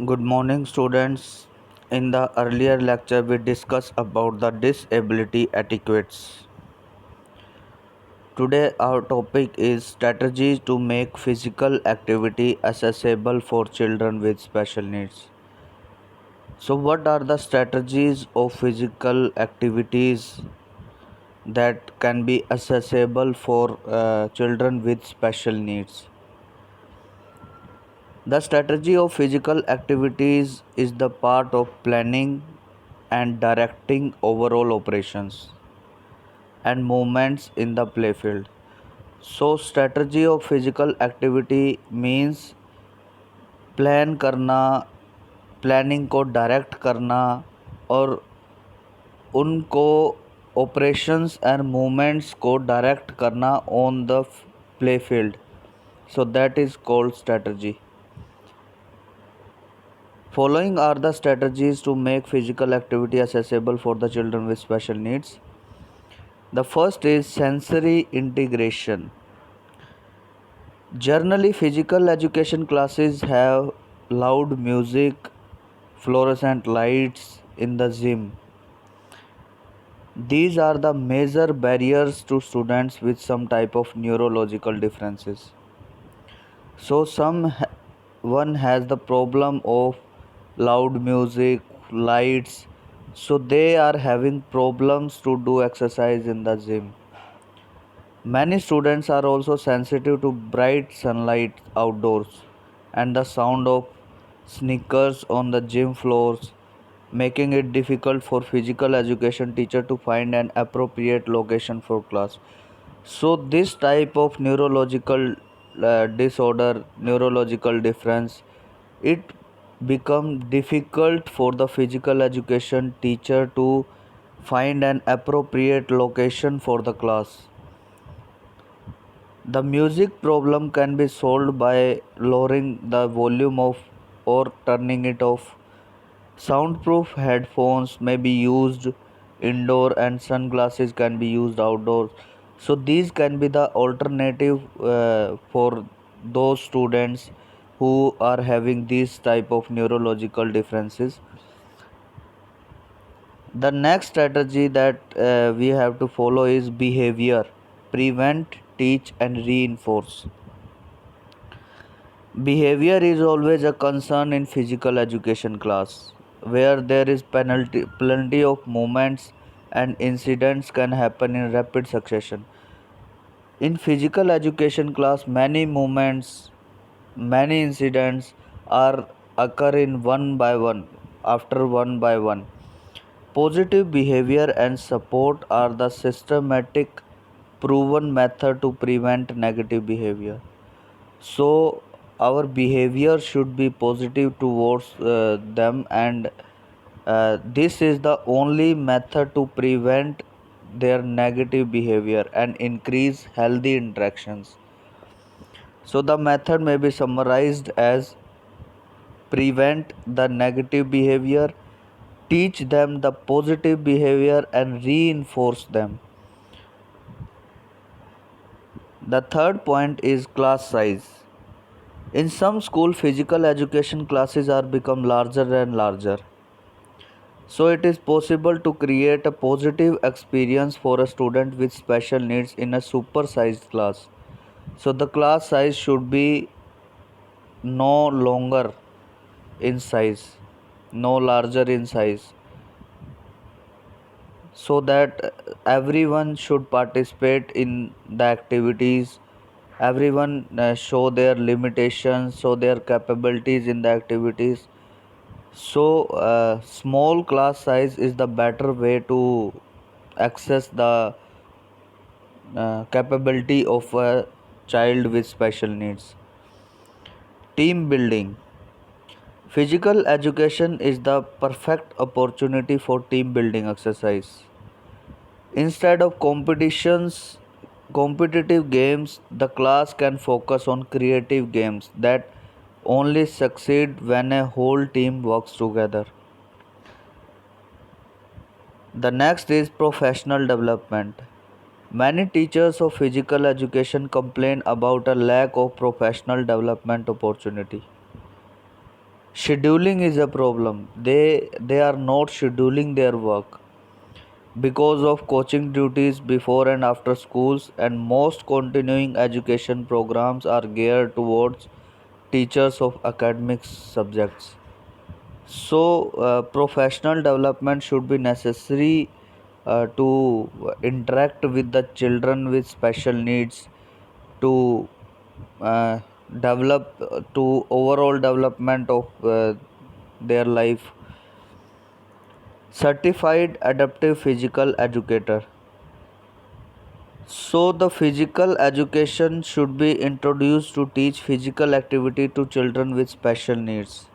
Good morning, students. In the earlier lecture, we discussed about the disability etiquettes. Today, our topic is strategies to make physical activity accessible for children with special needs. So, what are the strategies of physical activities that can be accessible for children with special needs? The strategy of physical activities is the part of planning and directing overall operations and movements in the playfield. So strategy of physical activity means plan करना, planning को direct करना और उनको operations and movements को direct करना on the play field. So that is called strategy. Following are the strategies to make physical activity accessible for the children with special needs. The first is sensory integration. Generally, physical education classes have loud music, fluorescent lights in the gym. These are the major barriers to students with some type of neurological differences. So, one has the problem of loud music, lights, so they are having problems to do exercise in the gym. Many students are also sensitive to bright sunlight outdoors and the sound of sneakers on the gym floors, making it difficult for physical education teacher to find an appropriate location for class. So this type of neurological disorder, neurological difference, it become difficult for the physical education teacher to find an appropriate location for the class. The music problem can be solved by lowering the volume of or turning it off. Soundproof headphones may be used indoor and sunglasses can be used outdoors. So these can be the alternative for those students who are having these type of neurological differences. The next strategy that we have to follow is behavior. Prevent, teach and reinforce. Behavior is always a concern in physical education class, where there is plenty of movements and incidents can happen in rapid succession. In physical education class, many movements, many incidents are occur in one by one, after one by one. Positive behavior and support are the systematic proven method to prevent negative behavior. So our behavior should be positive towards them, and this is the only method to prevent their negative behavior and increase healthy interactions. So the method may be summarized as prevent the negative behavior, teach them the positive behavior and reinforce them. The third point is class size. In some school, physical education classes are become larger and larger. So it is possible to create a positive experience for a student with special needs in a supersized class. So the class size should be no longer in size, no larger in size, so that everyone should participate in the activities. Everyone show their limitations, show their capabilities in the activities. So, small class size is the better way to access the capability of a child with special needs. Team building. Physical education is the perfect opportunity for team building exercise. Instead of competitive games, the class can focus on creative games that only succeed when a whole team works together. The next is professional development. Many teachers of physical education complain about a lack of professional development opportunity. Scheduling is a problem. They are not scheduling their work because of coaching duties before and after schools, and most continuing education programs are geared towards teachers of academic subjects. So, professional development should be necessary to interact with the children with special needs, to uh, develop to overall development of their life. Certified adaptive physical educator. So, the physical education should be introduced to teach physical activity to children with special needs.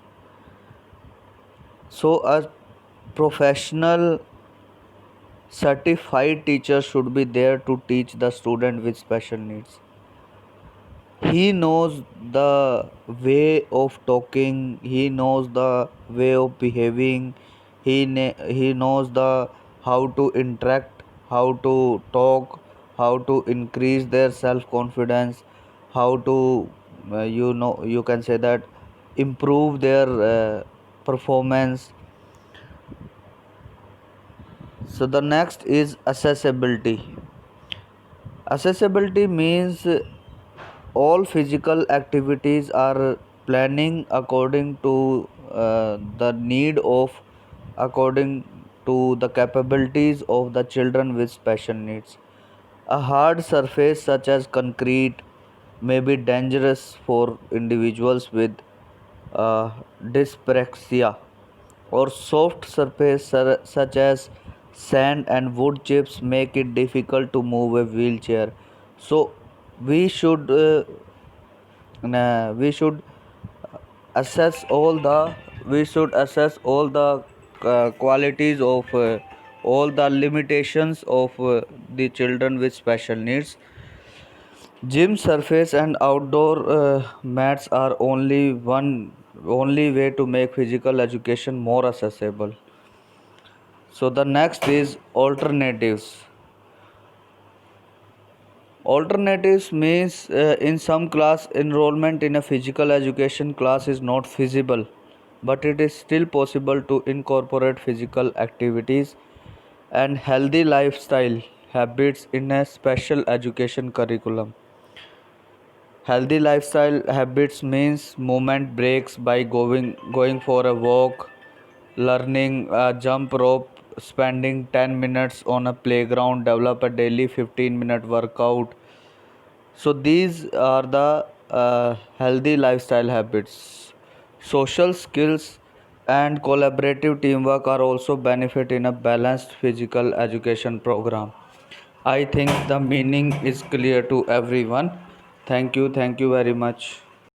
So, a professional certified teacher should be there to teach the student with special needs. He knows the way of talking, he knows the way of behaving, he knows the how to interact, how to talk, how to increase their self confidence, how to you can say that improve their performance. So the next is accessibility. Accessibility means all physical activities are planning according to the need of according to the capabilities of the children with special needs. A hard surface such as concrete may be dangerous for individuals with uh, dyspraxia, or soft surface such as sand and wood chips make it difficult to move a wheelchair. So we should we should assess all the qualities of all the limitations of the children with special needs. Gym surface and outdoor mats are only way to make physical education more accessible. So the next is alternatives. Alternatives means in some class enrollment in a physical education class is not feasible, but it is still possible to incorporate physical activities and healthy lifestyle habits in a special education curriculum. Healthy lifestyle habits means movement breaks by going for a walk, learning a jump rope, spending 10 minutes on a playground, develop a daily 15-minute workout. So these are the healthy lifestyle habits. Social skills and collaborative teamwork are also benefit in a balanced physical education program. I think the meaning is clear to everyone. Thank you very much.